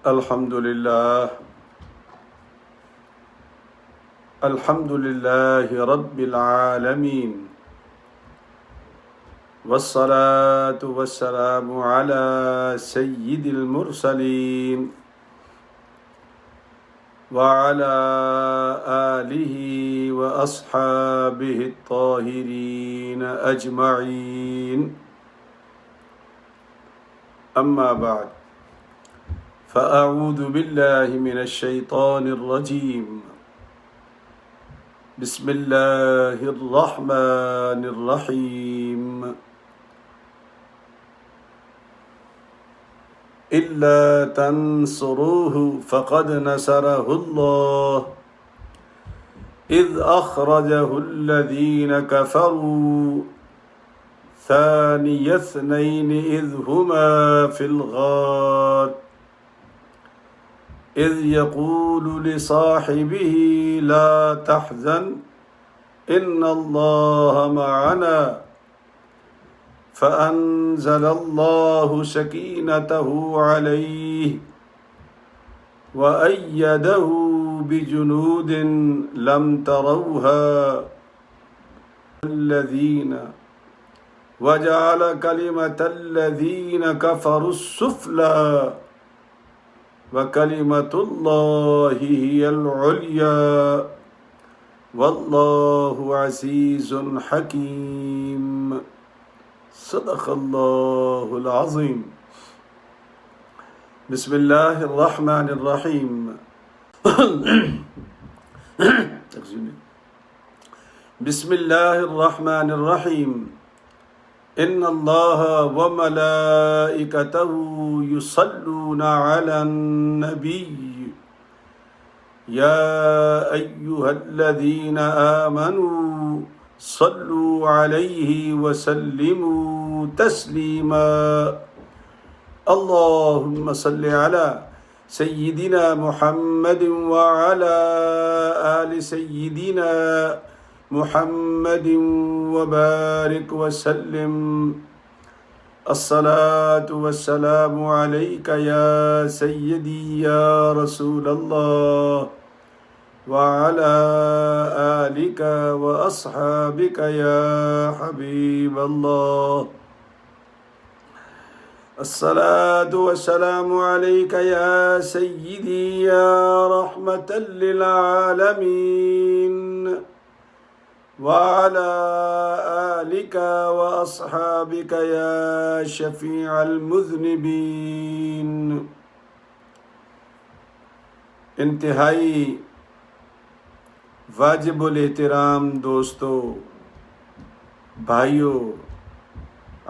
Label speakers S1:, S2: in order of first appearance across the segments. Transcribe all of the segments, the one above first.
S1: الحمد لله رب العالمين والصلاة والسلام على سيد المرسلين وعلى آله وأصحابه الطاهرين أجمعين أما بعد فأعوذ بالله من الشيطان الرجيم بسم الله الرحمن الرحيم إلا تنصروه فقد نصره الله إذ أخرجه الذين كفروا ثاني اثنين إذ هما في الغار إذ يقول لصاحبه لا تحزن إن الله معنا فأنزل الله سكينته عليه وأيده بجنود لم تروها الذين وجعل كلمة الذين كفروا السفلى وكلمة الله هي العليا والله عزيز حكيم صدق الله العظيم بسم الله الرحمن الرحيم بسم الله الرحمن الرحيم إن الله وملائكته يصلون على النبي يا أيها الذين آمنوا صلوا عليه وسلموا تسليما اللهم صل على سيدنا محمد وعلى آل سيدنا محمد وبارك وسلم الصلاة والسلام عليك يا سيدي يا رسول الله وعلى آلك وأصحابك يا حبيب الله الصلاة والسلام عليك يا سيدي يا رحمة للعالمين وعلى آلك وأصحابك يا شفيع المذنبين انتہائی واجب الاحترام دوستو، بھائیوں،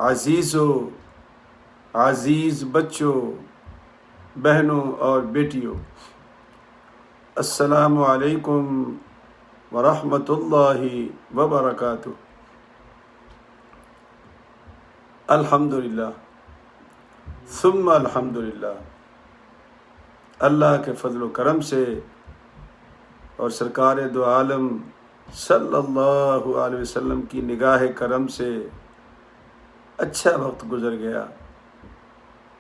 S1: عزیزوں، عزیز بچوں، بہنوں اور بیٹیوں، السلام علیکم ورحمۃ اللہ وبرکاتہ۔ الحمدللہ ثم الحمدللہ، اللہ کے فضل و کرم سے اور سرکار دو عالم صلی اللہ علیہ وسلم کی نگاہ کرم سے اچھا وقت گزر گیا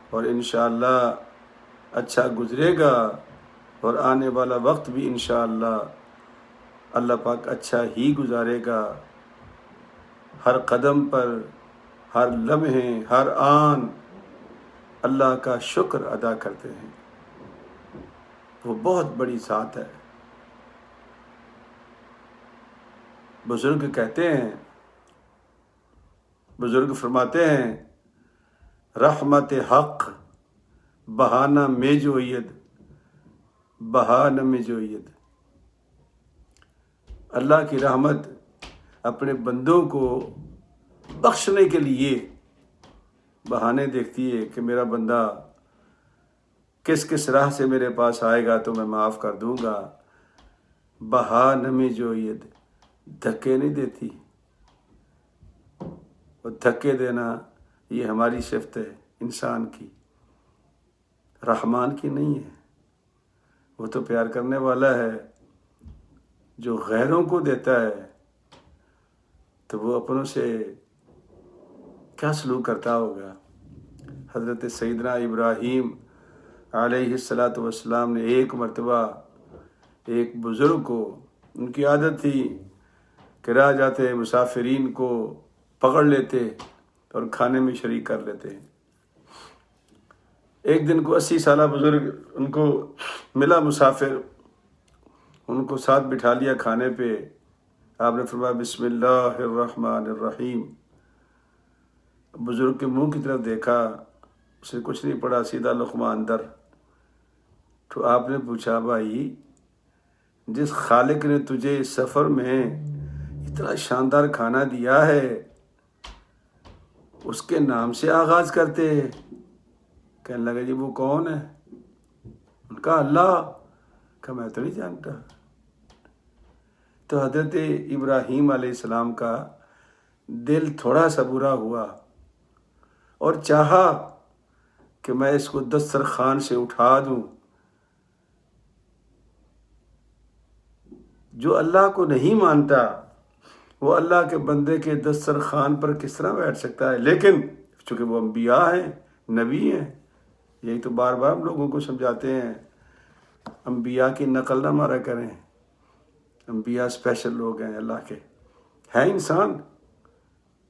S1: اور انشاءاللہ اچھا گزرے گا، اور آنے والا وقت بھی انشاءاللہ اللہ پاک اچھا ہی گزارے گا۔ ہر قدم پر، ہر لمحے، ہر آن اللہ کا شکر ادا کرتے ہیں، وہ بہت بڑی ذات ہے۔ بزرگ کہتے ہیں، بزرگ فرماتے ہیں، رحمت حق بہانہ میں جوید، بہانہ میں جوید۔ اللہ کی رحمت اپنے بندوں کو بخشنے کے لیے بہانے دیکھتی ہے کہ میرا بندہ کس کس راہ سے میرے پاس آئے گا تو میں معاف کر دوں گا۔ بہانہ میں جوید، دھکے نہیں دیتی، اور دھکے دینا یہ ہماری صفت ہے انسان کی، رحمان کی نہیں ہے۔ وہ تو پیار کرنے والا ہے، جو غیروں کو دیتا ہے تو وہ اپنوں سے کیا سلوک کرتا ہوگا۔ حضرت سیدنا ابراہیم علیہ الصلاۃ والسلام نے ایک مرتبہ ایک بزرگ کو، ان کی عادت تھی کہ راہ جاتے مسافرین کو پکڑ لیتے اور کھانے میں شریک کر لیتے۔ ایک دن کو 80 سالہ بزرگ ان کو ملا مسافر، ان کو ساتھ بٹھا لیا کھانے پہ۔ آپ نے فرمایا بسم اللہ الرحمن الرحیم۔ بزرگ کے منہ کی طرف دیکھا، اسے کچھ نہیں پڑا، سیدھا لقمہ اندر۔ تو آپ نے پوچھا بھائی، جس خالق نے تجھے اس سفر میں اتنا شاندار کھانا دیا ہے اس کے نام سے آغاز کرتے؟ کہنے لگا جی وہ کون ہے؟ ان کا اللہ کہ میں تو نہیں جانتا۔ تو حضرت ابراہیم علیہ السلام کا دل تھوڑا سا برا ہوا اور چاہا کہ میں اس کو دسترخوان سے اٹھا دوں۔ جو اللہ کو نہیں مانتا وہ اللہ کے بندے کے دسترخوان پر کس طرح بیٹھ سکتا ہے؟ لیکن چونکہ وہ انبیاء ہیں، نبی ہیں، یہی تو بار بار ہم لوگوں کو سمجھاتے ہیں، انبیاء کی نقل نہ مارا کریں۔ انبیاء اسپیشل لوگ ہیں اللہ کے، ہیں انسان،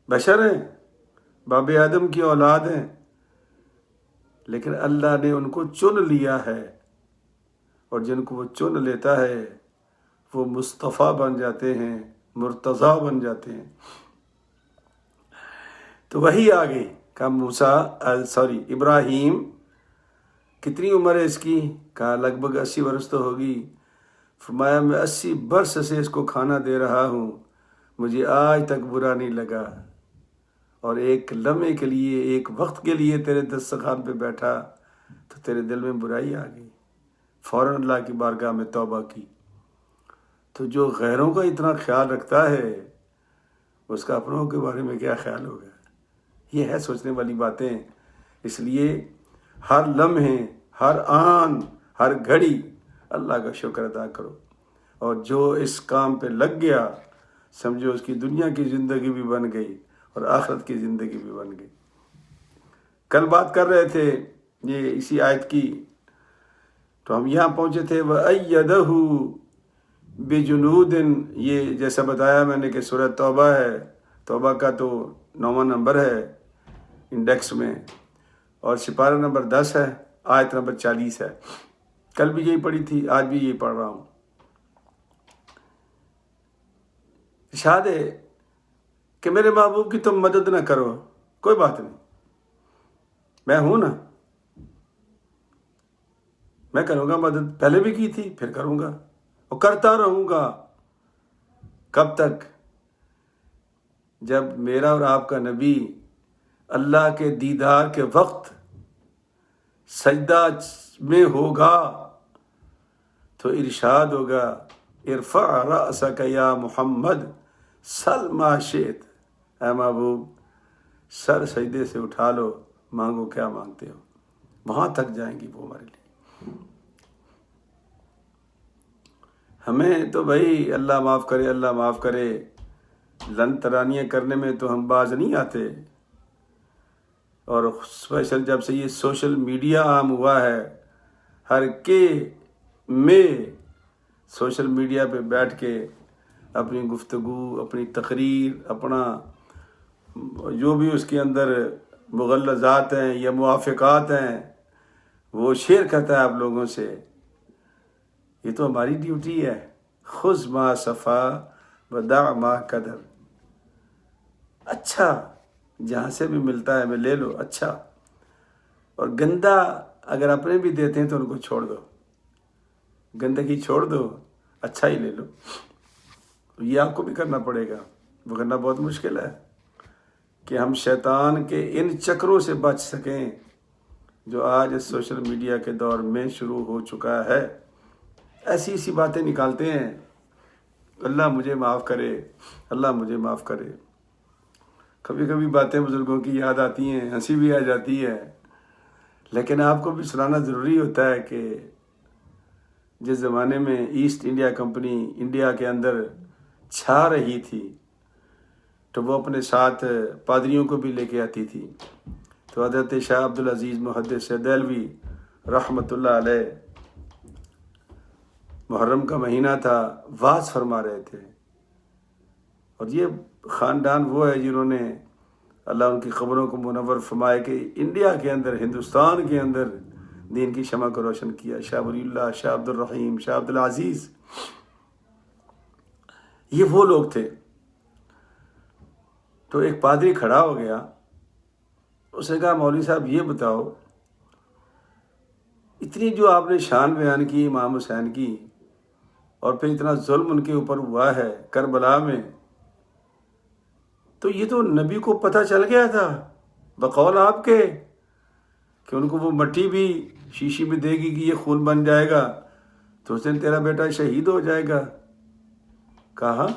S1: بشر ہیں، باب آدم کی اولاد ہیں، لیکن اللہ نے ان کو چن لیا ہے، اور جن کو وہ چن لیتا ہے وہ مصطفیٰ بن جاتے ہیں، مرتضیٰ بن جاتے ہیں۔ تو وہی آ گئی کہا ابراہیم کتنی عمر ہے اس کی؟ کہا لگ بھگ 80 برس تو ہوگی۔ فرمایا میں 80 برس سے اس کو کھانا دے رہا ہوں، مجھے آج تک برا نہیں لگا، اور ایک لمحے کے لیے، ایک وقت کے لیے تیرے دسترخوان پہ بیٹھا تو تیرے دل میں برائی آ گئی، فوراً اللہ کی بارگاہ میں توبہ کی۔ تو جو غیروں کا اتنا خیال رکھتا ہے اس کا اپنوں کے بارے میں کیا خیال ہوگا؟ یہ ہے سوچنے والی باتیں۔ اس لیے ہر لمحے، ہر آن، ہر گھڑی اللہ کا شکر ادا کرو، اور جو اس کام پہ لگ گیا سمجھو اس کی دنیا کی زندگی بھی بن گئی اور آخرت کی زندگی بھی بن گئی۔ کل بات کر رہے تھے یہ اسی آیت کی، تو ہم یہاں پہنچے تھے وَأَيَّدَهُ بِجُنُودٍ۔ یہ جیسا بتایا میں نے کہ سورہ توبہ ہے، توبہ کا تو 9واں نمبر ہے انڈیکس میں، اور سپارہ نمبر 10 ہے، آیت نمبر 40 ہے۔ کل بھی یہی پڑھی تھی، آج بھی یہی پڑھ رہا ہوں۔ ارشاد ہے کہ میرے محبوب کی تم مدد نہ کرو، کوئی بات نہیں، میں ہوں نا، میں کروں گا مدد، پہلے بھی کی تھی پھر کروں گا اور کرتا رہوں گا۔ کب تک؟ جب میرا اور آپ کا نبی اللہ کے دیدار کے وقت سجدہ میں ہوگا تو ارشاد ہوگا ارفع رأسک یا محمد سل ما شئت، اے محبوب سر سجدے سے اٹھا لو، مانگو کیا مانگتے ہو۔ وہاں تک جائیں گی وہ ہمارے لیے۔ ہمیں تو بھائی اللہ معاف کرے، اللہ معاف کرے، لن ترانیاں کرنے میں تو ہم باز نہیں آتے، اور اسپیشل جب سے یہ سوشل میڈیا عام ہوا ہے، ہر کے میں سوشل میڈیا پہ بیٹھ کے اپنی گفتگو، اپنی تقریر، اپنا جو بھی اس کے اندر مغلظات ہیں یا موافقات ہیں وہ شیئر کرتا ہے آپ لوگوں سے۔ یہ تو ہماری ڈیوٹی ہے، خذ ما صفا ودع ما قدر، اچھا جہاں سے بھی ملتا ہے میں لے لو، اچھا، اور گندا اگر اپنے بھی دیتے ہیں تو ان کو چھوڑ دو، گندگی چھوڑ دو، اچھا ہی لے لو۔ یہ آپ کو بھی کرنا پڑے گا، وہ کرنا بہت مشکل ہے کہ ہم شیطان کے ان چکروں سے بچ سکیں جو آج اس سوشل میڈیا کے دور میں شروع ہو چکا ہے۔ ایسی ایسی باتیں نکالتے ہیں، اللہ مجھے معاف کرے، اللہ مجھے معاف کرے۔ کبھی کبھی باتیں بزرگوں کی یاد آتی ہیں، ہنسی بھی آ جاتی ہے، لیکن آپ کو بھی سنانا ضروری ہوتا ہے کہ جس زمانے میں ایسٹ انڈیا کمپنی انڈیا کے اندر چھا رہی تھی تو وہ اپنے ساتھ پادریوں کو بھی لے کے آتی تھی۔ تو حضرت شاہ عبدالعزیز محدث دہلوی رحمۃ اللہ علیہ محرم کا مہینہ تھا، واز فرما رہے تھے. اور یہ خاندان وہ ہے جنہوں نے اللہ ان کی قبروں کو منور فرمائے کہ انڈیا کے اندر، ہندوستان کے اندر دین کی شمع کو روشن کیا. شاہ ولی اللہ، شاہ عبد الرحیم، شاہ عبد العزیز، یہ وہ لوگ تھے. تو ایک پادری کھڑا ہو گیا، اس نے کہا مولوی صاحب یہ بتاؤ، اتنی جو آپ نے شان بیان کی امام حسین کی، اور پھر اتنا ظلم ان کے اوپر ہوا ہے کربلا میں، تو یہ تو نبی کو پتہ چل گیا تھا بقول آپ کے کہ ان کو وہ مٹی بھی شیشی میں دے گی کہ یہ خون بن جائے گا تو اس دن تیرا بیٹا شہید ہو جائے گا. کہا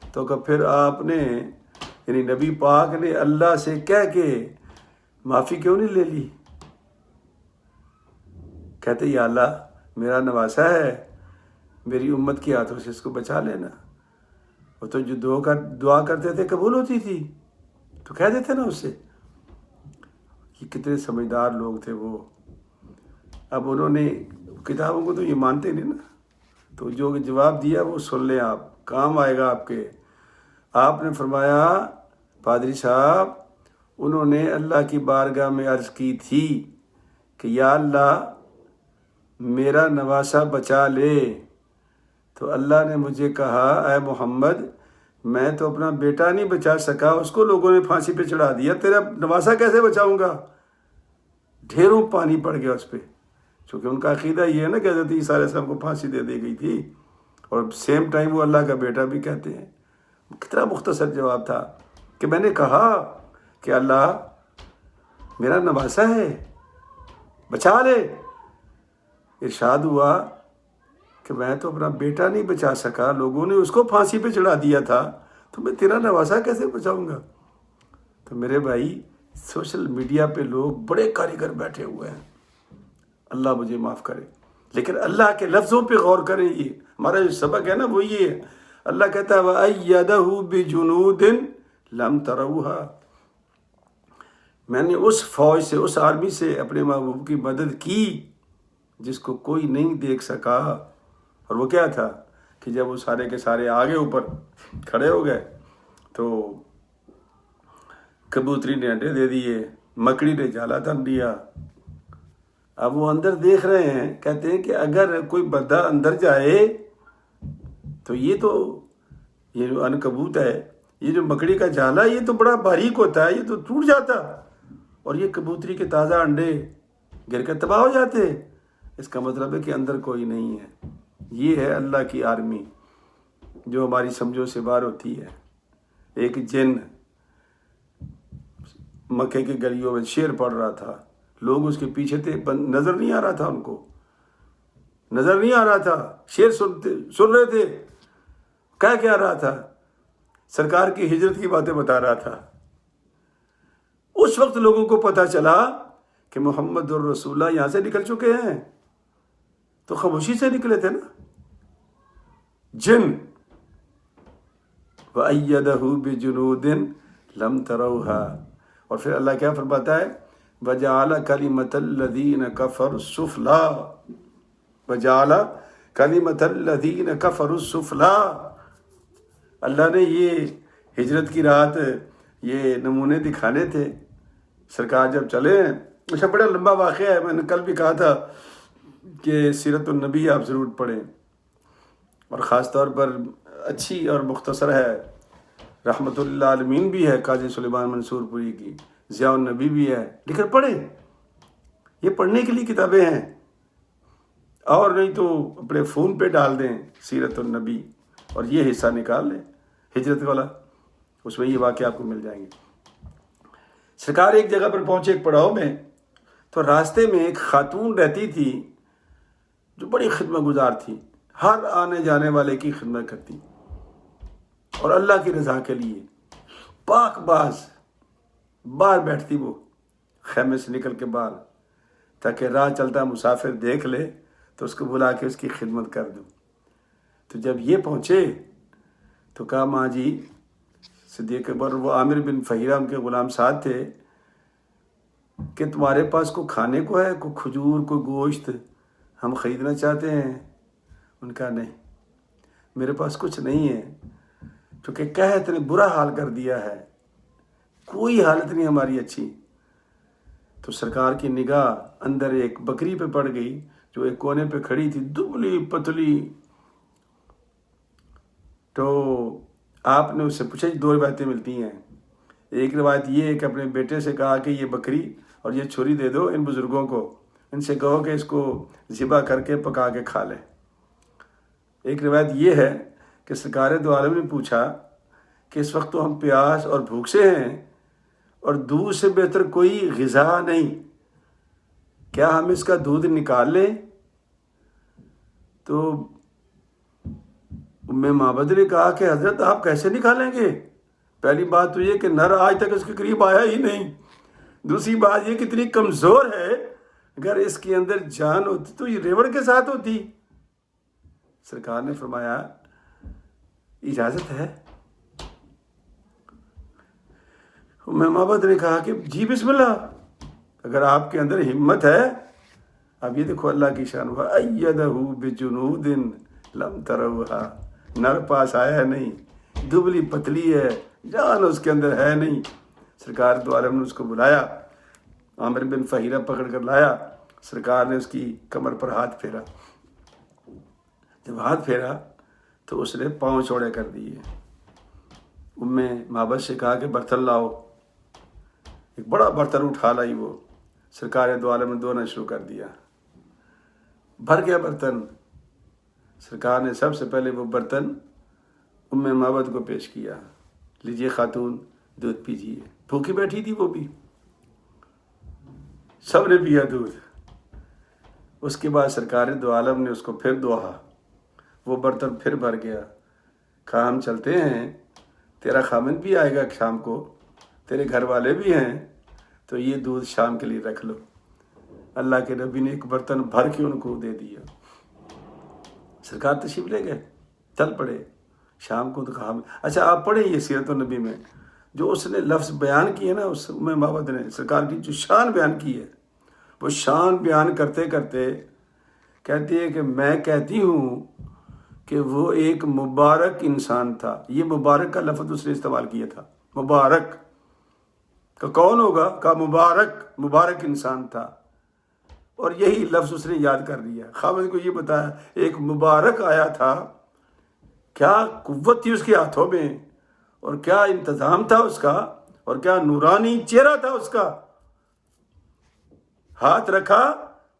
S1: تو کہ پھر آپ نے، یعنی نبی پاک نے اللہ سے کہہ کے معافی کیوں نہیں لے لی؟ کہتے یا اللہ میرا نواسا ہے، میری امت کی ہاتھوں سے اس کو بچا لینا. وہ تو جو دعا کرتے تھے قبول ہوتی تھی، تو کہہ دیتے نا اس سے. یہ کتنے سمجھدار لوگ تھے وہ. اب انہوں نے کتابوں کو تو یہ مانتے نہیں نا، تو جو جواب دیا وہ سن لیں، آپ کام آئے گا آپ کے. آپ نے فرمایا پادری صاحب انہوں نے اللہ کی بارگاہ میں عرض کی تھی کہ یا اللہ میرا نواسا بچا لے، تو اللہ نے مجھے کہا اے محمد میں تو اپنا بیٹا نہیں بچا سکا، اس کو لوگوں نے پھانسی پہ چڑھا دیا، تیرا نواسا کیسے بچاؤں گا؟ ڈھیروں پانی پڑ گیا اس پہ، چونکہ ان کا عقیدہ یہ ہے نا کہ حضرت عیسیٰ علیہ السلام کو پھانسی دے دی گئی تھی، اور سیم ٹائم وہ اللہ کا بیٹا بھی کہتے ہیں. کتنا مختصر جواب تھا کہ میں نے کہا کہ اللہ میرا نواسا ہے بچا لے. ارشاد ہوا کہ میں تو اپنا بیٹا نہیں بچا سکا، لوگوں نے اس کو پھانسی پہ چڑھا دیا تھا، تو میں تیرا نواسا کیسے بچاؤں گا؟ تو میرے بھائی سوشل میڈیا پہ لوگ بڑے کاریگر بیٹھے ہوئے ہیں، اللہ مجھے معاف کرے، لیکن اللہ کے لفظوں پہ غور کریں. یہ ہمارا جو سبق ہے نا وہ یہ ہے. اللہ کہتا ہے وَأَيَّدَهُ بِجُنُودٍ لَمْ تَرَوْهَا، میں نے اس فوج سے، اس آرمی سے اپنے محبوب کی مدد کی جس کو کوئی نہیں دیکھ سکا. اور وہ کیا تھا کہ جب وہ سارے کے سارے آگے اوپر کھڑے ہو گئے تو کبوتری نے انڈے دے دیے، مکڑی نے جالا تن دیا. اب وہ اندر دیکھ رہے ہیں، کہتے ہیں کہ اگر کوئی بندہ اندر جائے تو یہ جو عنکبوت ہے، یہ جو مکڑی کا جالا، یہ تو بڑا باریک ہوتا ہے، یہ تو ٹوٹ جاتا، اور یہ کبوتری کے تازہ انڈے گر کے تباہ ہو جاتے. اس کا مطلب ہے کہ اندر کوئی نہیں ہے. یہ ہے اللہ کی آرمی جو ہماری سمجھوں سے باہر ہوتی ہے. ایک جن مکے کی گلیوں میں شعر پڑھ رہا تھا، لوگ اس کے پیچھے تھے، نظر نہیں آ رہا تھا، ان کو نظر نہیں آ رہا تھا، شعر سن رہے تھے. کیا رہا تھا؟ سرکار کی ہجرت کی باتیں بتا رہا تھا. اس وقت لوگوں کو پتہ چلا کہ محمد الرسول اللہ یہاں سے نکل چکے ہیں، تو خاموشی سے نکلے تھے نا. جن وَأَيَّدَهُ بِجُنُودٍ لَمْ تَرَوْهَا. اور پھر اللہ کیا فرماتا ہے وَجَعَلَ كَلِمَةَ الَّذِينَ كَفَرُوا السُّفْلَىٰ، وَجَعَلَ كَلِمَةَ الَّذِينَ كَفَرُوا السُّفْلَىٰ. اللہ نے یہ ہجرت کی رات یہ نمونے دکھانے تھے. سرکار جب چلے، اچھا بڑا لمبا واقعہ ہے، میں نے کل بھی کہا تھا کہ سیرت النبی آپ ضرور پڑھیں، اور خاص طور پر اچھی اور مختصر ہے، رحمت اللہ عالمین بھی ہے قاضی سلیمان منصور پوری کی، ضیاء النبی بھی ہے، لیکن پڑھیں. یہ پڑھنے کے لیے کتابیں ہیں، اور نہیں تو اپنے فون پہ ڈال دیں سیرت النبی اور یہ حصہ نکال لیں ہجرت والا، اس میں یہ واقعہ آپ کو مل جائیں گے. سرکار ایک جگہ پر پہنچے، ایک پڑاؤ میں، تو راستے میں ایک خاتون رہتی تھی جو بڑی خدمت گزار تھی، ہر آنے جانے والے کی خدمت کرتی، اور اللہ کی رضا کے لیے پاک باہر بیٹھتی، وہ خیمے سے نکل کے باہر، تاکہ راہ چلتا مسافر دیکھ لے تو اس کو بلا کے اس کی خدمت کر دوں. تو جب یہ پہنچے تو کہا ماں جی، صدیق اکبر، وہ عامر بن فہیرہ ان کے غلام ساتھ تھے، کہ تمہارے پاس کوئی کھانے کو ہے، کوئی کھجور، کوئی گوشت ہم خریدنا چاہتے ہیں؟ ان کا نہیں، میرے پاس کچھ نہیں ہے، کیونکہ قحط نے برا حال کر دیا ہے، کوئی حالت نہیں ہماری اچھی۔ تو سرکار کی نگاہ اندر ایک بکری پہ پڑ گئی جو ایک کونے پہ کھڑی تھی، دبلی پتلی۔ تو آپ نے اس سے پوچھا، دو روایتیں ملتی ہیں۔ ایک روایت یہ ہے کہ اپنے بیٹے سے کہا کہ یہ بکری اور یہ چھری دے دو ان بزرگوں کو، ان سے کہو کہ اس کو ذبح کر کے پکا کے کھا لیں۔ ایک روایت یہ ہے کہ سرکار دو عالم نے پوچھا کہ اس وقت تو ہم پیاس اور بھوک سے ہیں اور دودھ سے بہتر کوئی غذا نہیں، کیا ہم اس کا دودھ نکال لیں؟ تو ام معبد نے کہا کہ حضرت آپ کیسے نکالیں گے؟ پہلی بات تو یہ کہ نر آج تک اس کے قریب آیا ہی نہیں، دوسری بات یہ کتنی کمزور ہے، اگر اس کے اندر جان ہوتی تو یہ ریوڑ کے ساتھ ہوتی۔ سرکار نے فرمایا اجازت ہے؟ ام معبد نے کہا کہ جی بسم اللہ، اگر آپ کے اندر ہمت ہے۔ اب یہ دیکھو اللہ کی شان، وَأَيَّدَهُ بِجُنُودٍ لَمْ تَرَوْهَا، نر پاس آیا نہیں، دبلی پتلی ہے، جان اس کے اندر ہے نہیں۔ سرکار دو عالم نے اس کو بلایا، عامر بن فہیرہ پکڑ کر لایا، سرکار نے اس کی کمر پر ہاتھ پھیرا، جب ہاتھ پھیرا تو اس نے پاؤں چوڑے کر دیے۔ ام معبد سے کہا کہ برتن لاؤ، ایک بڑا برتن اٹھا لائی، وہ سرکار دو عالم نے دھونا شروع کر دیا، بھر گیا برتن۔ سرکار نے سب سے پہلے وہ برتن ام معبد کو پیش کیا، لیجئے خاتون دودھ پیجیے، بھوکی بیٹھی تھی وہ بھی، سب نے پیا دودھ۔ اس کے بعد سرکار دو عالم نے اس کو پھر دوہا، وہ برتن پھر بھر گیا۔ کہا ہم چلتے ہیں، تیرا خامند بھی آئے گا شام کو، تیرے گھر والے بھی ہیں، تو یہ دودھ شام کے لیے رکھ لو۔ اللہ کے نبی نے ایک برتن بھر کے ان کو دے دیا۔ سرکار تشریف لے گئے، چل پڑے شام کو۔ تو کہا اچھا آپ پڑھیں یہ سیرت النبی میں جو اس نے لفظ بیان کیے نا، اس ام معبد نے سرکار کی جو شان بیان کی ہے، وہ شان بیان کرتے کرتے کہتی ہے کہ میں کہتی ہوں کہ وہ ایک مبارک انسان تھا۔ یہ مبارک کا لفظ اس نے استعمال کیا تھا، مبارک کا کون ہوگا؟ کا مبارک انسان تھا، اور یہی لفظ اس نے یاد کر لیا۔ خامد کو یہ بتایا ایک مبارک آیا تھا، کیا قوت تھی اس کے ہاتھوں میں، اور کیا انتظام تھا اس کا، اور کیا نورانی چہرہ تھا اس کا۔ ہاتھ رکھا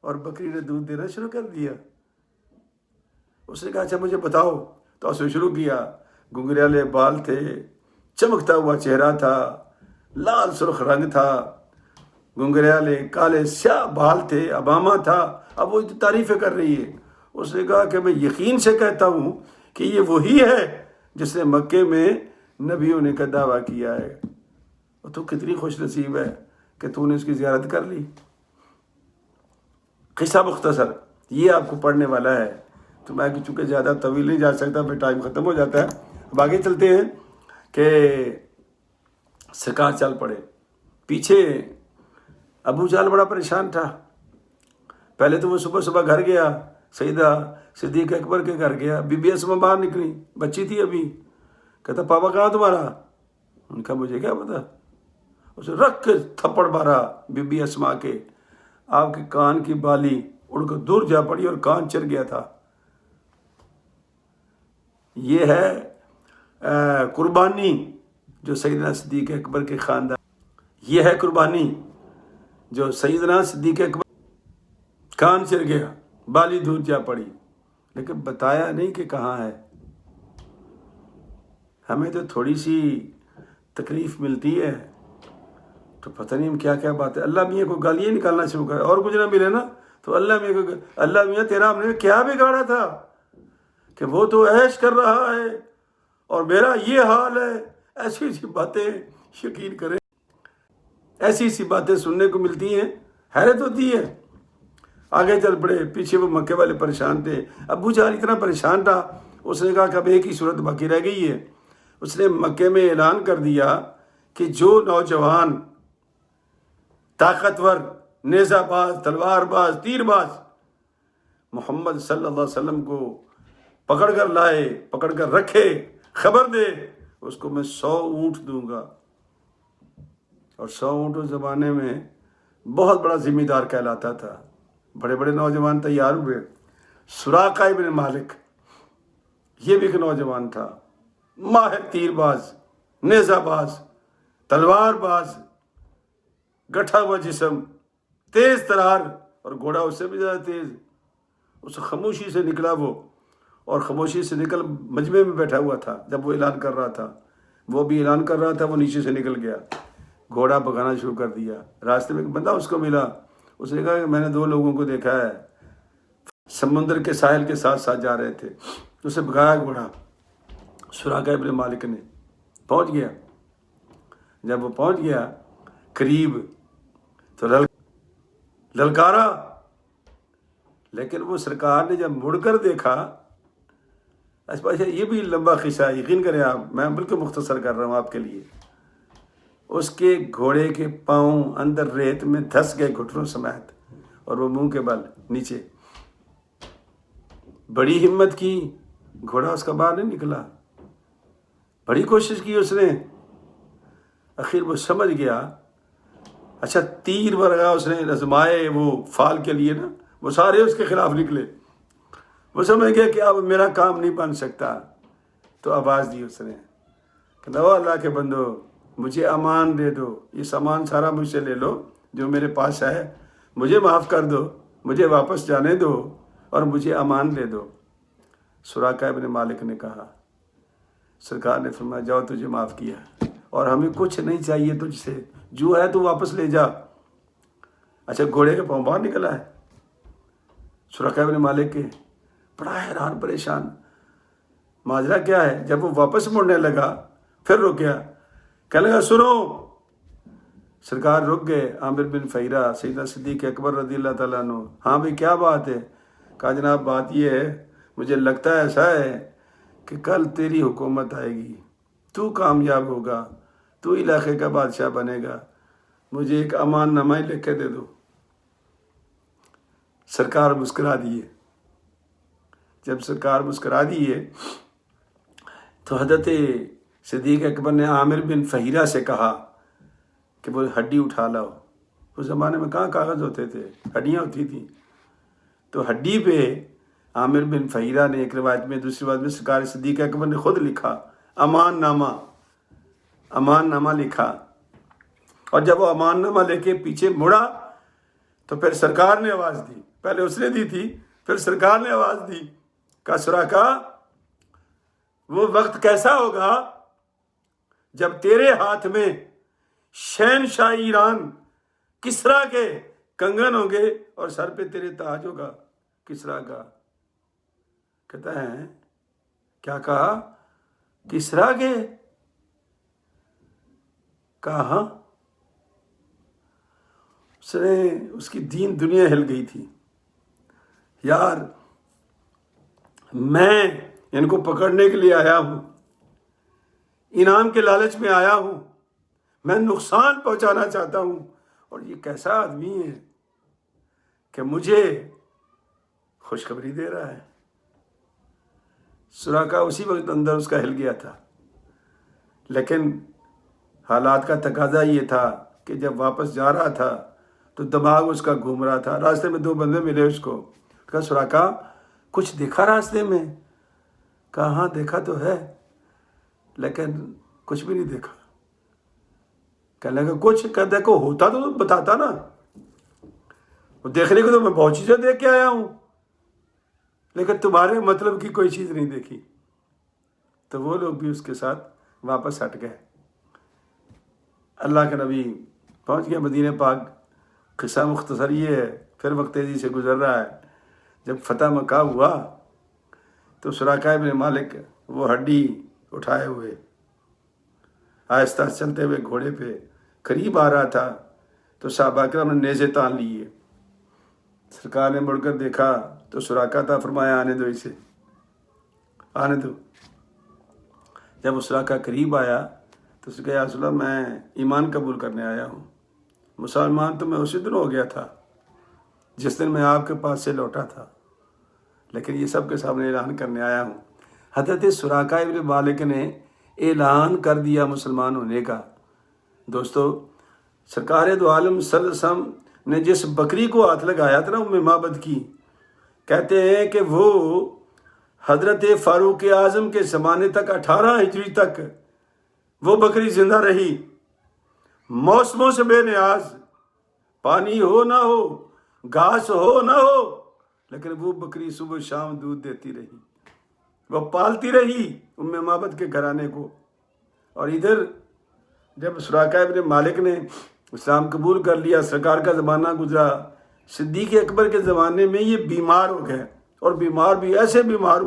S1: اور بکری نے دودھ دینا شروع کر دیا۔ اس نے کہا اچھا مجھے بتاؤ، تو اس نے شروع کیا۔ گنگریالے بال تھے، چمکتا ہوا چہرہ تھا، لال سرخ رنگ تھا، گنگریالے کالے سیاہ بال تھے، اباما تھا۔ اب وہ تعریفیں کر رہی ہے۔ اس نے کہا کہ میں یقین سے کہتا ہوں کہ یہ وہی ہے جس نے مکے میں نبیوں نے کا دعویٰ کیا ہے، اور تو کتنی خوش نصیب ہے کہ تو نے اس کی زیارت کر لی۔ قصہ مختصر یہ آپ کو پڑھنے والا ہے، تو میں چونکہ زیادہ طویل نہیں جا سکتا، پھر ٹائم ختم ہو جاتا ہے۔ اب آگے چلتے ہیں کہ سرکار چل پڑے۔ پیچھے ابو جہل بڑا پریشان تھا۔ پہلے تو وہ صبح صبح گھر گیا، سیدہ صدیق اکبر کے گھر گیا، بی بی اسما باہر نکلی، بچی تھی ابھی۔ کہتا پاپا کہاں تمہارا؟ ان کا مجھے کیا پتا۔ اسے رکھ کے تھپڑ مارا بی بی اسما کے، آپ کے کان کی بالی اڑ کر دور جا پڑی اور کان چر گیا تھا۔ یہ ہے قربانی جو سیدنا صدیق اکبر کے خاندان، یہ ہے قربانی جو سیدنا صدیق اکبر کان چر گیا، بالی دور جا پڑی، لیکن بتایا نہیں کہ کہاں ہے۔ ہمیں تو تھوڑی سی تکلیف ملتی ہے تو پتہ نہیں ہم کیا کیا بات ہے، اللہ میاں کو گالیاں نکالنا شروع کر، اور کچھ نہ ملے نا تو اللہ میاں کو، اللہ میاں تیرا ہم نے کیا بگاڑا تھا کہ وہ تو عیش کر رہا ہے اور میرا یہ حال ہے۔ ایسی ایسی باتیں یقین کریں، ایسی ایسی باتیں سننے کو ملتی ہیں، حیرت ہوتی ہے۔ آگے چل پڑے، پیچھے وہ مکے والے پریشان تھے۔ ابو جہل اتنا پریشان تھا، اس نے کہا کہ اب ایک ہی صورت باقی رہ گئی ہے۔ اس نے مکے میں اعلان کر دیا کہ جو نوجوان طاقتور، نیزہ باز، تلوار باز، تیر باز، محمد صلی اللہ علیہ وسلم کو پکڑ کر لائے، پکڑ کر رکھے، خبر دے اس کو میں 100 اونٹ دوں گا. اور 100 اونٹ اس زمانے میں بہت بڑا ذمہ دار کہلاتا تھا. بڑے بڑے نوجوان تیار ہوئے. سراقہ ابن مالک یہ بھی ایک نوجوان تھا، ماہر تیر باز، نیزہ باز، تلوار باز، گٹھا ہوا جسم، تیز ترار، اور گھوڑا اس سے بھی زیادہ تیز. اس خاموشی سے نکلا وہ، اور خاموشی سے نکل مجمع میں بیٹھا ہوا تھا. جب وہ اعلان کر رہا تھا، وہ بھی اعلان کر رہا تھا، وہ نیچے سے نکل گیا، گھوڑا بھگانا شروع کر دیا. راستے میں ایک بندہ اس کو ملا، اس نے کہا کہ میں نے 2 لوگوں کو دیکھا ہے سمندر کے ساحل کے ساتھ ساتھ جا رہے تھے. اسے بھگایا گھوڑا. سراقہ ابن مالک نے پہنچ گیا. جب وہ پہنچ گیا قریب تو للکارا، لیکن وہ سرکار نے جب مڑ کر دیکھا، اچھا یہ بھی لمبا قصہ ہے، یقین کریں آپ، میں بالکل مختصر کر رہا ہوں آپ کے لیے. اس کے گھوڑے کے پاؤں اندر ریت میں دھس گئے گھٹنوں سمیت، اور وہ منہ کے بل نیچے. بڑی ہمت کی، گھوڑا اس کا باہر نہیں نکلا. بڑی کوشش کی اس نے، آخر وہ سمجھ گیا. اچھا تیر ورگا اس نے آزمائے وہ فال کے لیے نا، وہ سارے اس کے خلاف نکلے. وہ سمجھ گیا کہ اب میرا کام نہیں بن سکتا. تو آواز دی اس نے کہ لو اللہ کے بندو، مجھے امان دے دو، یہ سامان سارا مجھ سے لے لو جو میرے پاس ہے، مجھے معاف کر دو، مجھے واپس جانے دو اور مجھے امان دے دو. سراقہ ابن مالک نے کہا، سرکار نے فرمایا جاؤ تجھے معاف کیا، اور ہمیں کچھ نہیں چاہیے تجھ سے، جو ہے تو واپس لے جا. اچھا گھوڑے کے پاؤں باہر نکلا ہے. سراقہ ابن مالک کے بڑا حیران پریشان، ماجرا کیا ہے. جب وہ واپس مڑنے لگا پھر رک گیا، کہنے لگا سنو. سرکار رک گئے. عامر بن فہیرہ، سیدنا صدیق اکبر رضی اللہ تعالیٰ عنہ، ہاں بھائی کیا بات ہے؟ کہا جناب بات یہ ہے، مجھے لگتا ہے ایسا ہے کہ کل تیری حکومت آئے گی، تو کامیاب ہوگا، تو علاقے کا بادشاہ بنے گا، مجھے ایک امان نامہ لکھ کے دے دو. سرکار مسکرا دیے. جب سرکار مسکرا دیے تو حضرت صدیق اکبر نے عامر بن فہیرہ سے کہا کہ وہ ہڈی اٹھا لاؤ. اس زمانے میں کہاں کاغذ ہوتے تھے، ہڈیاں ہوتی تھیں. تو ہڈی پہ عامر بن فہیرہ نے، ایک روایت میں، دوسری روایت میں سرکار صدیق اکبر نے خود لکھا امان نامہ لکھا. اور جب وہ امان نامہ لے کے پیچھے مڑا تو پھر سرکار نے آواز دی. پہلے اس نے دی تھی، پھر سرکار نے آواز دی، کہا سراقہ وہ وقت کیسا ہوگا جب تیرے ہاتھ میں شہنشاہ ایران کسریٰ کے کنگن ہوں گے اور سر پہ تیرے تاج ہوگا کسریٰ کا. کہتا ہے کیا کہا؟ کسریٰ کے؟ کہا اس کی دین دنیا ہل گئی تھی. یار میں ان کو پکڑنے کے لیے آیا ہوں، انعام کے لالچ میں آیا ہوں، میں نقصان پہنچانا چاہتا ہوں، اور یہ کیسا آدمی ہے کہ مجھے خوشخبری دے رہا ہے. سراقہ اسی وقت اندر اس کا ہل گیا تھا، لیکن حالات کا تقاضا یہ تھا کہ جب واپس جا رہا تھا تو دماغ اس کا گھوم رہا تھا. راستے میں 2 بندے ملے اس کو. کہا سراقہ کچھ دیکھا راستے میں؟ کہا ہاں دیکھا تو ہے، لیکن کچھ بھی نہیں دیکھا. کہنے لگا کچھ؟ کہ دیکھو ہوتا تو بتاتا نا، وہ دیکھنے کو تو میں بہت چیزیں دیکھ کے آیا ہوں، لیکن تمہارے مطلب کی کوئی چیز نہیں دیکھی. تو وہ لوگ بھی اس کے ساتھ واپس ہٹ گئے. اللہ کے نبی پہنچ گیا مدینہ پاک. قصہ مختصر یہ ہے، پھر وقت تیزی سے گزر رہا ہے. جب فتح مکہ ہوا تو سراقہ ابن مالک وہ ہڈی اٹھائے ہوئے آہستہ چلتے ہوئے گھوڑے پہ قریب آ رہا تھا تو صحابہ کرام نے نیزے تان لیے. سرکار نے مڑ کر دیکھا تو سراقہ تھا. فرمایا آنے دو اسے، آنے دو. جب وہ سراقہ قریب آیا تو اس نے کہا یا رسول اللہ میں ایمان قبول کرنے آیا ہوں. مسلمان تو میں اسی دن ہو گیا تھا جس دن میں آپ کے پاس سے لوٹا تھا، لیکن یہ سب کے سامنے اعلان کرنے آیا ہوں۔ حضرت سراقہ ابن مالک نے اعلان کر دیا مسلمان ہونے کا۔ دوستو، سرکار دو عالم صلی اللہ علیہ وسلم نے جس بکری کو ہاتھ لگایا تھا نا ام معبد کی، کہتے ہیں کہ وہ حضرت فاروق اعظم کے زمانے تک 18 ہجری تک وہ بکری زندہ رہی، موسموں سے بے نیاز، پانی ہو نہ ہو، گھاس ہو نہ ہو، لیکن وہ بکری صبح شام دودھ دیتی رہی، وہ پالتی رہی ام معبد کے گھرانے کو۔ اور ادھر جب سراقہ ابن مالک نے اسلام قبول کر لیا، سرکار کا زمانہ گزرا، صدیق اکبر کے زمانے میں یہ بیمار ہو گئے، اور بیمار بھی ایسے بیمار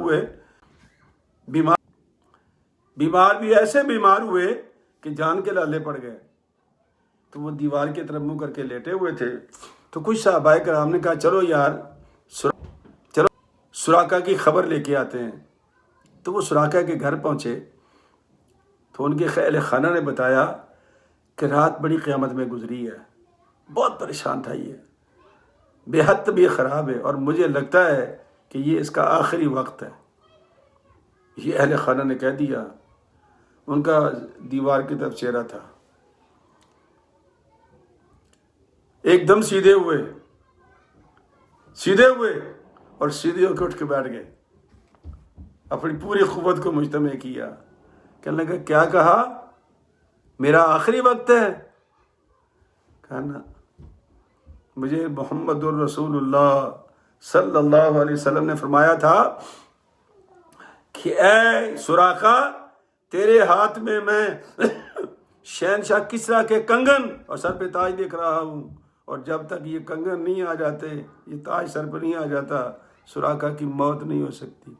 S1: ہوئے کہ جان کے لالے پڑ گئے۔ تو وہ دیوار کی طرف منہ کر کے لیٹے ہوئے تھے، تو کچھ صحابہ کرام نے کہا چلو یار سراقہ کی خبر لے کے آتے ہیں۔ تو وہ سراقہ کے گھر پہنچے تو ان کے اہل خانہ نے بتایا کہ رات بڑی قیامت میں گزری ہے، بہت پریشان تھا، یہ بے حد طبیعت خراب ہے، اور مجھے لگتا ہے کہ یہ اس کا آخری وقت ہے۔ یہ اہل خانہ نے کہہ دیا۔ ان کا دیوار کی طرف چہرہ تھا، ایک دم سیدھے ہوئے اور سیدھے ہو کے اٹھ کے بیٹھ گئے، اپنی پوری قوت کو مجتمع کیا۔ کہنے لگا کیا کہا؟ میرا آخری وقت ہے؟ کہا نا، مجھے محمد الرسول اللہ صلی اللہ علیہ وسلم نے فرمایا تھا کہ اے سراقہ، تیرے ہاتھ میں شہنشاہ کسریٰ کے کنگن اور سر پہ تاج دیکھ رہا ہوں، اور جب تک یہ کنگن نہیں آ جاتے، یہ تاج سر پہ نہیں آ جاتا، سراقہ کی موت نہیں ہو سکتی۔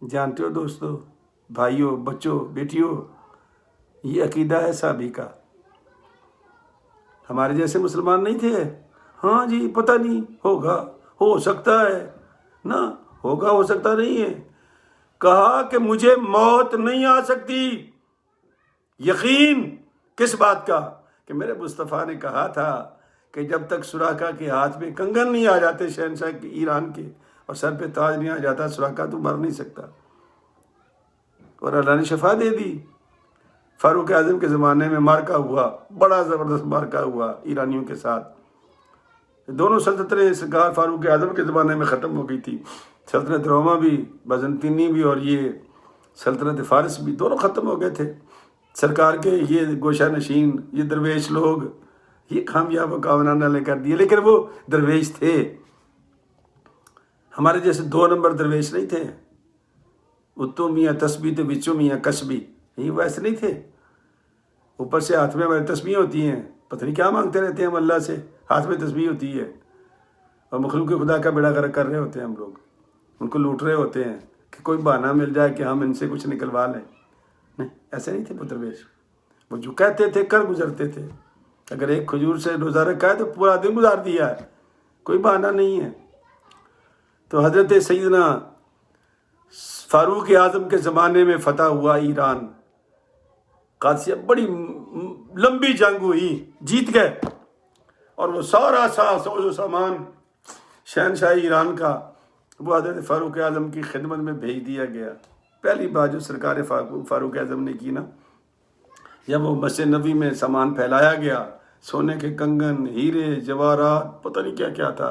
S1: جانتے ہو دوستو، بھائیوں، بچوں، بیٹیوں، یہ عقیدہ ہے صحابی کا۔ ہمارے جیسے مسلمان نہیں تھے، ہاں جی پتہ نہیں، ہوگا، ہو سکتا ہے نا، ہوگا، ہو سکتا نہیں ہے۔ کہا کہ مجھے موت نہیں آ سکتی۔ یقین کس بات کا؟ کہ میرے مصطفیٰ نے کہا تھا کہ جب تک سراقہ کے ہاتھ میں کنگن نہیں آ جاتے شہنشاہ کے ایران کے، اور سر پہ تاج نہیں آ جاتا، سراقہ تو مر نہیں سکتا۔ اور اللہ نے شفا دے دی۔ فاروق اعظم کے زمانے میں مارکا ہوا، بڑا زبردست مارکا ہوا ایرانیوں کے ساتھ۔ دونوں سلطنتیں سرکار فاروق اعظم کے زمانے میں ختم ہو گئی تھی، سلطنت روما بھی، بازنطینی بھی، اور یہ سلطنت فارس بھی، دونوں ختم ہو گئے تھے۔ سرکار کے یہ گوشہ نشین، یہ درویش لوگ، یہ کامیاب و کامرانہ لے کر دیے، لیکن وہ درویش تھے، ہمارے جیسے 2 نمبر درویش نہیں تھے، اتو میاں تسبیح تو بچو میاں کسبی، یہ ویسے نہیں تھے۔ اوپر سے ہاتھ میں ہماری تسبیح ہوتی ہیں، پتہ نہیں کیا مانگتے رہتے ہیں ہم اللہ سے، ہاتھ میں تسبیح ہوتی ہے، اور مخلوق خدا کا بیڑا غرق کر رہے ہوتے ہیں ہم لوگ، ان کو لوٹ رہے ہوتے ہیں کہ کوئی بہانہ مل جائے کہ ہم ان سے کچھ نکلوا لیں۔ نہیں، ایسے نہیں تھے وہ درویش، وہ جو کہتے تھے کر گزرتے تھے۔ اگر ایک کھجور سے روزہ رکھا ہے تو پورا دن گزار دیا ہے، کوئی بہانہ نہیں ہے۔ تو حضرت سیدنا فاروق اعظم کے زمانے میں فتح ہوا ایران، قادسیہ، بڑی لمبی جنگ ہوئی، جیت گئے، اور وہ سارا ساز و سامان شہنشاہ ایران کا وہ حضرت فاروق اعظم کی خدمت میں بھیج دیا گیا۔ پہلی بات جو سرکار فاروق اعظم نے کی نا، جب وہ مسجد نبوی میں سامان پھیلایا گیا، سونے کے کنگن، ہیرے، جواہرات، پتہ نہیں کیا کیا تھا،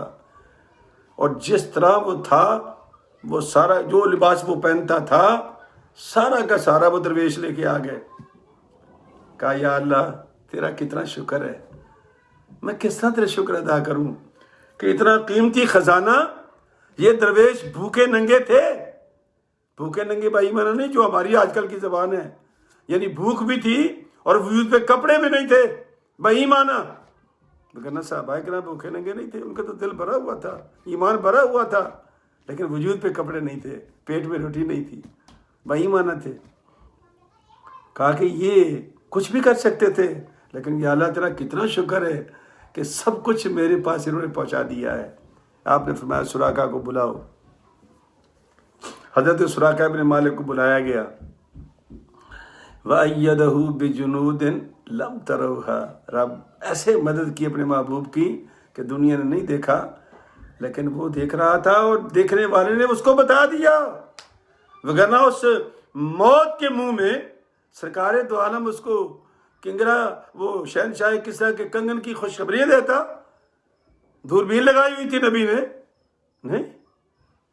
S1: اور جس طرح وہ تھا، وہ سارا جو لباس وہ پہنتا تھا، سارا کا سارا وہ درویش لے کے آ گئے۔ کہا یا اللہ تیرا کتنا شکر ہے، میں کس طرح تیرا شکر ادا کروں کہ اتنا قیمتی خزانہ یہ درویش بھوکے ننگے تھے۔ بھوکے ننگے بھائی مانا نہیں جو ہماری آج کل کی زبان ہے، یعنی بھوک بھی تھی اور وجود پہ کپڑے بھی نہیں تھے، بھائی مانا۔ لیکن صحابہ کرام بھوکے ننگے نہیں تھے، ان کا تو دل بھرا ہوا تھا، ایمان بھرا ہوا تھا، لیکن وجود پہ کپڑے نہیں تھے، پیٹ میں روٹی نہیں تھی، بھائی مانا تھے۔ کہا کہ یہ کچھ بھی کر سکتے تھے، لیکن یا اللہ تیرا کتنا شکر ہے کہ سب کچھ میرے پاس انہوں نے پہنچا دیا ہے۔ آپ نے فرمایا سراقہ کو بلاؤ۔ حضرت سراقہ ابن مالک کو بلایا گیا۔ وَأَيَّدَهُ بِجُنُودٍ لَمْ تَرَوْهَا، رب ایسے مدد کی اپنے محبوب کی کہ دنیا نے نہیں دیکھا، لیکن وہ دیکھ رہا تھا اور دیکھنے والے نے اس کو بتا دیا، وگرنہ اس موت کے منہ میں سرکار دو عالم اس کو کنگرا وہ شہنشاہ کسریٰ کے کنگن کی خوشخبری دیتا۔ دوربین لگائی ہوئی تھی نبی نے، نہیں،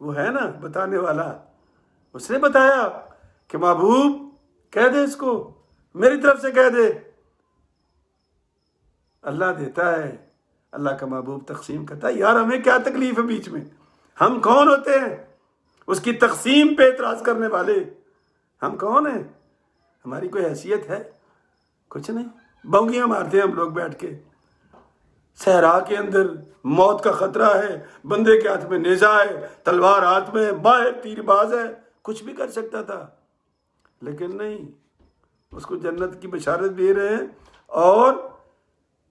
S1: وہ ہے نا بتانے والا، اس نے بتایا کہ محبوب کہہ دے اس کو، میری طرف سے کہہ دے۔ اللہ دیتا ہے، اللہ کا محبوب تقسیم کرتا ہے۔ یار ہمیں کیا تکلیف ہے بیچ میں؟ ہم کون ہوتے ہیں اس کی تقسیم پہ اعتراض کرنے والے؟ ہم کون ہیں؟ ہماری کوئی حیثیت ہے؟ کچھ نہیں، بونگیاں مارتے ہیں ہم لوگ بیٹھ کے۔ صحرا کے اندر موت کا خطرہ ہے، بندے کے ہاتھ میں نیزہ ہے، تلوار ہاتھ میں، باہر تیر باز ہے، کچھ بھی کر سکتا تھا، لیکن نہیں، اس کو جنت کی بشارت دے رہے ہیں اور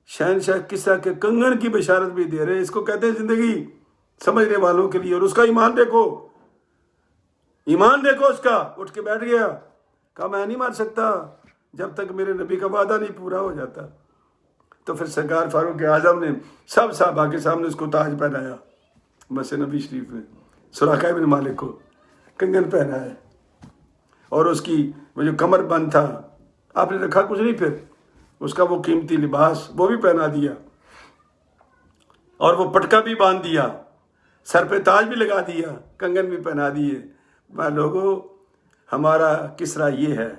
S1: شہنشاہ کسریٰ کے کنگن کی بشارت بھی دے رہے ہیں۔ اس کو کہتے ہیں زندگی سمجھنے والوں کے لیے۔ اور اس کا ایمان دیکھو، ایمان دیکھو اس کا، اٹھ کے بیٹھ گیا، کہا میں نہیں مار سکتا جب تک میرے نبی کا وعدہ نہیں پورا ہو جاتا۔ تو پھر سرکار فاروق اعظم نے سب صحابہ کے سامنے اس کو تاج پہنایا، مسجد نبی شریف میں سراقہ بن مالک کو کنگن پہنایا، اور اس کی وہ جو کمر بند تھا آپ نے رکھا کچھ نہیں، پھر اس کا وہ قیمتی لباس وہ بھی پہنا دیا، اور وہ پٹکا بھی باندھ دیا، سر پہ تاج بھی لگا دیا، کنگن بھی پہنا دیے۔ میں لوگوں، ہمارا کسریٰ یہ ہے،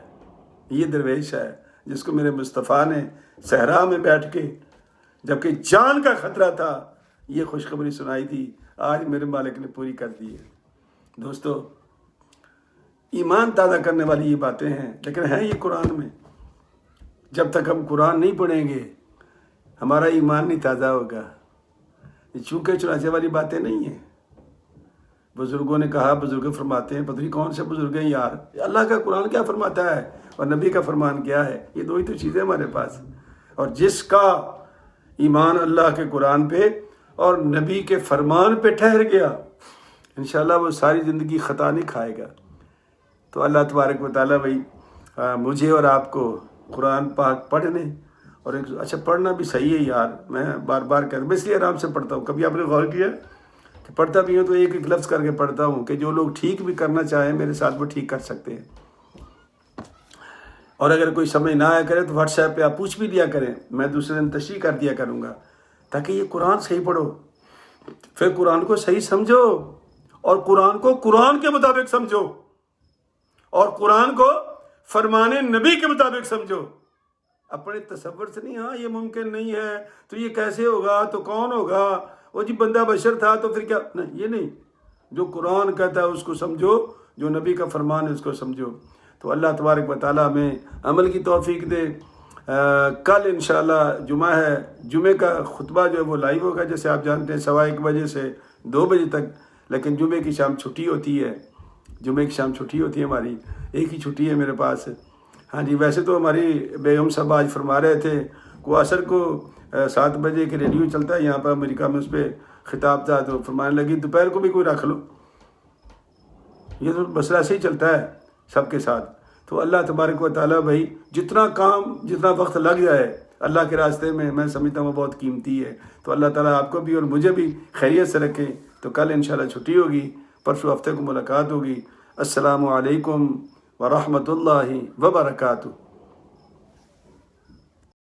S1: یہ درویش ہے جس کو میرے مصطفیٰ نے صحرا میں بیٹھ کے جبکہ جان کا خطرہ تھا یہ خوشخبری سنائی تھی، آج میرے مالک نے پوری کر دی ہے۔ دوستو، ایمان تازہ کرنے والی یہ باتیں ہیں، لیکن ہیں یہ قرآن میں۔ جب تک ہم قرآن نہیں پڑھیں گے ہمارا ایمان نہیں تازہ ہوگا۔ یہ چونکہ چنانچہ والی باتیں نہیں ہیں۔ بزرگوں نے کہا، بزرگ فرماتے ہیں، پتہ نہیں کون سے بزرگ ہیں یار، اللہ کا قرآن کیا فرماتا ہے اور نبی کا فرمان کیا ہے، یہ دو ہی تو چیزیں ہمارے پاس۔ اور جس کا ایمان اللہ کے قرآن پہ اور نبی کے فرمان پہ ٹھہر گیا، انشاءاللہ وہ ساری زندگی خطا نہیں کھائے گا۔ تو اللہ تبارک و تعالیٰ بھائی مجھے اور آپ کو قرآن پاک پڑھنے، اور اچھا پڑھنا بھی صحیح ہے یار، میں بار بار کہتا ہوں، میں اس لیے آرام سے پڑھتا ہوں۔ کبھی آپ نے غور کیا کہ پڑھتا بھی ہوں تو ایک ایک لفظ کر کے پڑھتا ہوں کہ جو لوگ ٹھیک بھی کرنا چاہیں میرے ساتھ وہ ٹھیک کر سکتے ہیں، اور اگر کوئی سمجھ نہ آیا کرے تو واٹس ایپ پہ آپ پوچھ بھی لیا کریں، میں دوسرے دن تشریح کر دیا کروں گا، تاکہ یہ قرآن صحیح پڑھو، پھر قرآن کو صحیح سمجھو، اور قرآن کو قرآن کے مطابق سمجھو، اور قرآن کو فرمان نبی کے مطابق سمجھو، اپنے تصور سے نہیں، ہاں یہ ممکن نہیں ہے تو یہ کیسے ہوگا، تو کون ہوگا، وہ جی بندہ بشر تھا تو پھر کیا، نہیں، یہ نہیں، جو قرآن کہتا ہے اس کو سمجھو، جو نبی کا فرمان ہے اس کو سمجھو۔ تو اللہ تبارک و تعالیٰ ہمیں عمل کی توفیق دے۔ کل انشاءاللہ جمعہ ہے، جمعے کا خطبہ جو ہے وہ لائیو ہوگا، جیسے آپ جانتے ہیں 1:15 بجے سے 2 بجے تک، لیکن جمعے کی شام چھٹی ہوتی ہے، جمعے کی شام چھٹی ہوتی ہے ہماری، ایک ہی چھٹی ہے میرے پاس۔ ہاں جی، ویسے تو ہماری بیگم صاحب آج فرما رہے تھے کو عصر کو 7 بجے کے ریڈیو چلتا ہے یہاں پر امریکہ میں، اس پہ خطاب تھا تو فرمانے لگی دوپہر کو بھی کوئی رکھ لو، یہ تو مسئلہ ایسے ہی چلتا ہے سب کے ساتھ۔ تو اللہ تبارک و تعالیٰ بھائی جتنا کام، جتنا وقت لگ جائے اللہ کے راستے میں سمجھتا ہوں وہ بہت قیمتی ہے۔ تو اللہ تعالیٰ آپ کو بھی اور مجھے بھی خیریت سے رکھے۔ تو کل انشاءاللہ چھٹی ہوگی، پرسوں ہفتے کو ملاقات ہوگی۔ السلام علیکم ورحمۃ اللہ وبرکاتہ۔